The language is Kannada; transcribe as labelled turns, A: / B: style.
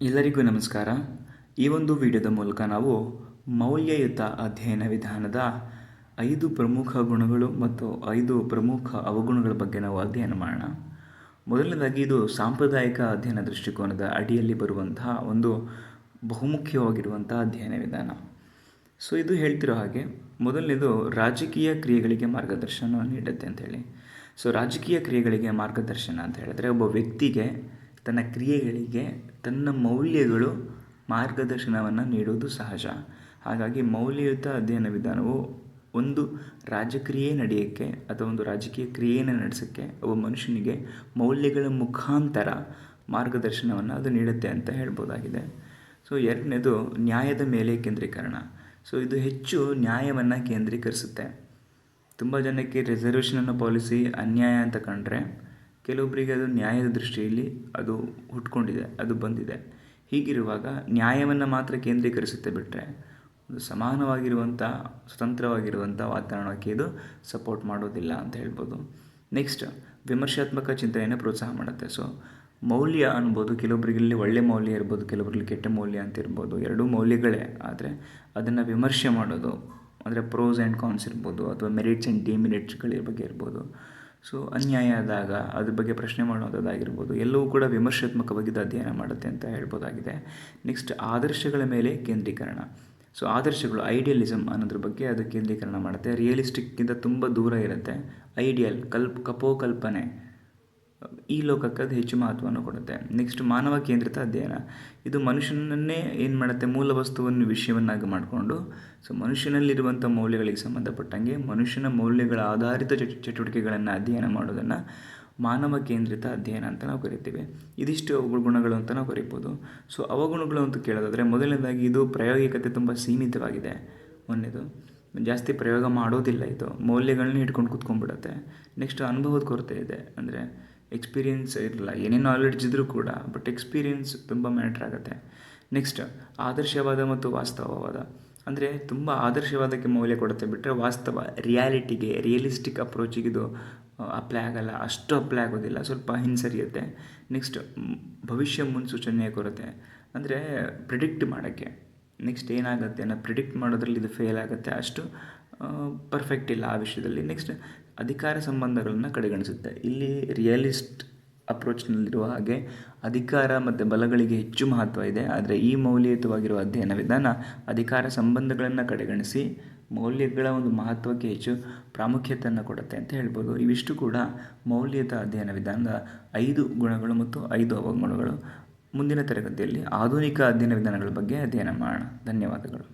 A: ಎಲ್ಲರಿಗೂ ನಮಸ್ಕಾರ. ಈ ಒಂದು ವಿಡಿಯೋದ ಮೂಲಕ ನಾವು ಮೌಲ್ಯಯುತ ಅಧ್ಯಯನ ವಿಧಾನದ 5 ಪ್ರಮುಖ ಗುಣಗಳು ಮತ್ತು 5 ಪ್ರಮುಖ ಅವಗುಣಗಳ ಬಗ್ಗೆ ನಾವು ಅಧ್ಯಯನ ಮಾಡೋಣ. ಮೊದಲನೇದಾಗಿ ಇದು ಸಾಂಪ್ರದಾಯಿಕ ಅಧ್ಯಯನ ದೃಷ್ಟಿಕೋನದ ಅಡಿಯಲ್ಲಿ ಬರುವಂತಹ ಒಂದು ಬಹುಮುಖ್ಯವಾಗಿರುವಂತಹ ಅಧ್ಯಯನ ವಿಧಾನ. ಇದು ಹೇಳ್ತಿರೋ ಹಾಗೆ ಮೊದಲನೇದು ರಾಜಕೀಯ ಕ್ರಿಯೆಗಳಿಗೆ ಮಾರ್ಗದರ್ಶನ ನೀಡುತ್ತೆ ಅಂತೇಳಿ. ರಾಜಕೀಯ ಕ್ರಿಯೆಗಳಿಗೆ ಮಾರ್ಗದರ್ಶನ ಅಂತ ಹೇಳಿದ್ರೆ ಒಬ್ಬ ವ್ಯಕ್ತಿಗೆ ತನ್ನ ಕ್ರಿಯೆಗಳಿಗೆ ತನ್ನ ಮೌಲ್ಯಗಳು ಮಾರ್ಗದರ್ಶನವನ್ನು ನೀಡುವುದು ಸಹಜ. ಹಾಗಾಗಿ ಮೌಲ್ಯಯುತ ಅಧ್ಯಯನ ವಿಧಾನವು ಒಂದು ರಾಜಕ್ರಿಯೆ ನಡೆಯೋಕ್ಕೆ ಅಥವಾ ಒಂದು ರಾಜಕೀಯ ಕ್ರಿಯೆಯನ್ನು ನಡೆಸೋಕ್ಕೆ ಒಬ್ಬ ಮನುಷ್ಯನಿಗೆ ಮೌಲ್ಯಗಳ ಮುಖಾಂತರ ಮಾರ್ಗದರ್ಶನವನ್ನು ಅದು ನೀಡುತ್ತೆ ಅಂತ ಹೇಳ್ಬೋದಾಗಿದೆ. ಎರಡನೇದು ನ್ಯಾಯದ ಮೇಲೆ ಕೇಂದ್ರೀಕರಣ. ಇದು ಹೆಚ್ಚು ನ್ಯಾಯವನ್ನು ಕೇಂದ್ರೀಕರಿಸುತ್ತೆ. ತುಂಬ ಜನಕ್ಕೆ ರಿಸರ್ವೇಷನ್ ಅನ್ನೋ ಪಾಲಿಸಿ ಅನ್ಯಾಯ ಅಂತ ಕಂಡ್ರೆ ಕೆಲವೊಬ್ಬರಿಗೆ ಅದು ನ್ಯಾಯದ ದೃಷ್ಟಿಯಲ್ಲಿ ಅದು ಹುಟ್ಕೊಂಡಿದೆ, ಅದು ಬಂದಿದೆ. ಹೀಗಿರುವಾಗ ನ್ಯಾಯವನ್ನು ಮಾತ್ರ ಕೇಂದ್ರೀಕರಿಸುತ್ತೆ ಬಿಟ್ಟರೆ ಒಂದು ಸಮಾನವಾಗಿರುವಂಥ ಸ್ವತಂತ್ರವಾಗಿರುವಂಥ ವಾತಾವರಣಕ್ಕೆ ಇದು ಸಪೋರ್ಟ್ ಮಾಡೋದಿಲ್ಲ ಅಂತ ಹೇಳ್ಬೋದು. ನೆಕ್ಸ್ಟ್, ವಿಮರ್ಶಾತ್ಮಕ ಚಿಂತನೆಯನ್ನು ಪ್ರೋತ್ಸಾಹ ಮಾಡುತ್ತೆ. ಮೌಲ್ಯ ಅನ್ಬೋದು ಕೆಲವೊಬ್ಬರಿಗೆ ಒಳ್ಳೆ ಮೌಲ್ಯ ಇರ್ಬೋದು, ಕೆಲವೊಬ್ಬರಿಗೆ ಕೆಟ್ಟ ಮೌಲ್ಯ ಅಂತ ಇರ್ಬೋದು. ಎರಡೂ ಮೌಲ್ಯಗಳೇ, ಆದರೆ ಅದನ್ನು ವಿಮರ್ಶೆ ಮಾಡೋದು ಅಂದರೆ ಪ್ರೋಸ್ ಆ್ಯಂಡ್ ಕಾನ್ಸ್ ಇರ್ಬೋದು ಅಥವಾ ಮೆರಿಟ್ಸ್ ಆ್ಯಂಡ್ ಡಿಮೆರಿಟ್ಸ್ಗಳ ಬಗ್ಗೆ ಇರ್ಬೋದು. ಅನ್ಯಾಯ ಆದಾಗ ಅದ್ರ ಬಗ್ಗೆ ಪ್ರಶ್ನೆ ಮಾಡೋದಾಗಿರ್ಬೋದು, ಎಲ್ಲವೂ ಕೂಡ ವಿಮರ್ಶಾತ್ಮಕವಾಗಿ ಅಧ್ಯಯನ ಮಾಡುತ್ತೆ ಅಂತ ಹೇಳ್ಬೋದಾಗಿದೆ. ನೆಕ್ಸ್ಟ್, ಆದರ್ಶಗಳ ಮೇಲೆ ಕೇಂದ್ರೀಕರಣ. ಆದರ್ಶಗಳು ಐಡಿಯಲಿಸಮ್ ಅನ್ನೋದ್ರ ಬಗ್ಗೆ ಅದು ಕೇಂದ್ರೀಕರಣ ಮಾಡುತ್ತೆ. ರಿಯಲಿಸ್ಟಿಕ್ಕಿಂತ ತುಂಬ ದೂರ ಇರುತ್ತೆ. ಐಡಿಯಲ್ ಕಲ್ಪನೆ ಈ ಲೋಕಕ್ಕೆ ಅದು ಹೆಚ್ಚು ಮಹತ್ವವನ್ನು ಕೊಡುತ್ತೆ. ನೆಕ್ಸ್ಟ್, ಮಾನವ ಕೇಂದ್ರಿತ ಅಧ್ಯಯನ. ಇದು ಮನುಷ್ಯನನ್ನೇ ಏನು ಮಾಡುತ್ತೆ, ಮೂಲ ವಸ್ತುವನ್ನು ವಿಷಯವನ್ನಾಗಿ ಮಾಡಿಕೊಂಡು ಮನುಷ್ಯನಲ್ಲಿರುವಂಥ ಮೌಲ್ಯಗಳಿಗೆ ಸಂಬಂಧಪಟ್ಟಂಗೆ ಮನುಷ್ಯನ ಮೌಲ್ಯಗಳ ಆಧಾರಿತ ಚಟುವಟಿಕೆಗಳನ್ನು ಅಧ್ಯಯನ ಮಾಡೋದನ್ನು ಮಾನವ ಕೇಂದ್ರಿತ ಅಧ್ಯಯನ ಅಂತ ನಾವು ಕರಿತೀವಿ. ಇದಿಷ್ಟು ಗುಣಗಳು ಅಂತ ನಾವು ಕರಿಬೋದು. ಅವಗುಣಗಳು ಅಂತ ಕೇಳೋದಾದರೆ ಮೊದಲನೇದಾಗಿ ಇದು ಪ್ರಾಯೋಗಿಕತೆ ತುಂಬ ಸೀಮಿತವಾಗಿದೆ. ಒಂದನೇದು, ಜಾಸ್ತಿ ಪ್ರಯೋಗ ಮಾಡೋದಿಲ್ಲ. ಇದು ಮೌಲ್ಯಗಳನ್ನ ಇಟ್ಕೊಂಡು ಕೂತ್ಕೊಂಡ್ಬಿಡುತ್ತೆ. ನೆಕ್ಸ್ಟ್, ಅನುಭವದ ಕೊರತೆ ಇದೆ. ಅಂದರೆ ಎಕ್ಸ್ಪೀರಿಯೆನ್ಸ್ ಇರಲ್ಲ, ಏನೇನು ನಾಲೆಡ್ಜ್ ಇದ್ದರೂ ಕೂಡ ಬಟ್ ಎಕ್ಸ್ಪೀರಿಯೆನ್ಸ್ ತುಂಬ ಮ್ಯಾಟ್ರ್ ಆಗುತ್ತೆ. ನೆಕ್ಸ್ಟ್, ಆದರ್ಶವಾದ ಮತ್ತು ವಾಸ್ತವವಾದ. ಅಂದರೆ ತುಂಬ ಆದರ್ಶವಾದಕ್ಕೆ ಮೌಲ್ಯ ಕೊಡುತ್ತೆ ಬಿಟ್ಟರೆ ವಾಸ್ತವ ರಿಯಾಲಿಟಿಗೆ ರಿಯಲಿಸ್ಟಿಕ್ ಅಪ್ರೋಚಿಗೆ ಇದು ಅಪ್ಲೈ ಆಗಲ್ಲ, ಅಷ್ಟು ಅಪ್ಲೈ ಆಗೋದಿಲ್ಲ, ಸ್ವಲ್ಪ ಹಿಂಸರಿಯುತ್ತೆ. ನೆಕ್ಸ್ಟ್, ಭವಿಷ್ಯ ಮುನ್ಸೂಚನೆಯ ಕೊರತೆ. ಅಂದರೆ ಪ್ರಿಡಿಕ್ಟ್ ಮಾಡೋಕ್ಕೆ ನೆಕ್ಸ್ಟ್ ಏನಾಗುತ್ತೆ ಅನ್ನೋ ಪ್ರಿಡಿಕ್ಟ್ ಮಾಡೋದ್ರಲ್ಲಿ ಇದು ಫೇಲ್ ಆಗುತ್ತೆ, ಅಷ್ಟು ಪರ್ಫೆಕ್ಟ್ ಇಲ್ಲ ಆ ವಿಷಯದಲ್ಲಿ. ನೆಕ್ಸ್ಟ್, ಅಧಿಕಾರ ಸಂಬಂಧಗಳನ್ನು ಕಡೆಗಣಿಸುತ್ತೆ. ಇಲ್ಲಿ ರಿಯಲಿಸ್ಟ್ ಅಪ್ರೋಚ್ನಲ್ಲಿರುವ ಹಾಗೆ ಅಧಿಕಾರ ಮತ್ತು ಬಲಗಳಿಗೆ ಹೆಚ್ಚು ಮಹತ್ವ ಇದೆ. ಆದರೆ ಈ ಮೌಲ್ಯಯುತವಾಗಿರುವ ಅಧ್ಯಯನ ವಿಧಾನ ಅಧಿಕಾರ ಸಂಬಂಧಗಳನ್ನು ಕಡೆಗಣಿಸಿ ಮೌಲ್ಯಗಳ ಒಂದು ಮಹತ್ವಕ್ಕೆ ಹೆಚ್ಚು ಪ್ರಾಮುಖ್ಯತೆಯನ್ನು ಕೊಡುತ್ತೆ ಅಂತ ಹೇಳ್ಬೋದು. ಇವಿಷ್ಟು ಕೂಡ ಮೌಲ್ಯಯುತ ಅಧ್ಯಯನ ವಿಧಾನದ 5 ಗುಣಗಳು ಮತ್ತು 5 ಅವಗುಣಗಳು. ಮುಂದಿನ ತರಗತಿಯಲ್ಲಿ ಆಧುನಿಕ ಅಧ್ಯಯನ ವಿಧಾನಗಳ ಬಗ್ಗೆ ಅಧ್ಯಯನ ಮಾಡೋಣ. ಧನ್ಯವಾದಗಳು.